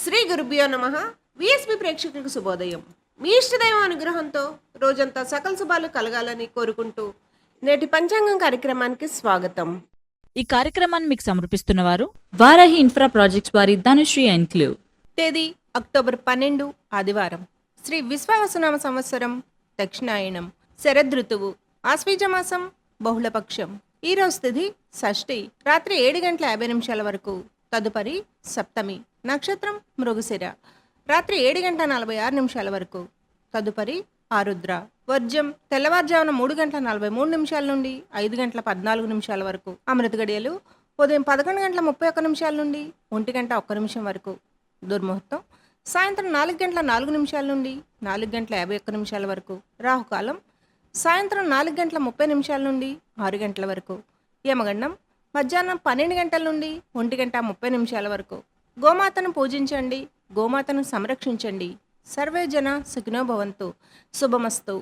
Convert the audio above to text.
శ్రీ గురుభ్యో నమ. విఎస్పి ప్రేక్షకులకు శుభోదయం. మీ ఇష్టదైవం అనుగ్రహంతో రోజంతా సకల శుభాలు కలగాలని కోరుకుంటూ నేటి పంచాంగం కార్యక్రమానికి స్వాగతం. ఈ కార్యక్రమాన్ని మీకు సమర్పిస్తున్నవారు వారాహి ఇన్ఫ్రా ప్రాజెక్ట్స్ వారి ధనుశ్రీ ఎన్క్లేవ్. తేదీ అక్టోబర్ 12 ఆదివారం. శ్రీ విశ్వావసునామ సంవత్సరం దక్షిణాయనం. శరదృతువు ఆశ్వీజమాసం బహుళపక్షం. ఈ రోజు తిథి షష్ఠి రాత్రి 7:50 వరకు. తదుపరి సప్తమి. నక్షత్రం మృగశిర రాత్రి 7:46 వరకు. తదుపరి ఆరుద్ర. వర్జం తెల్లవారుజామున 3:43 నుండి 5:14 వరకు. అమృత గడియలు ఉదయం 11:31 నుండి 1:01 వరకు. దుర్ముహూర్తం సాయంత్రం 4:04 నుండి 4:51 వరకు. రాహుకాలం సాయంత్రం 4:30 నుండి 6 గంటల వరకు. యమగండం మధ్యాహ్నం 12 గంటల నుండి 1:30 వరకు. గోమాతను పూజించండి, గోమాతను సంరక్షించండి. సర్వే జన సుఖినో భవంతు. శుభమస్తు.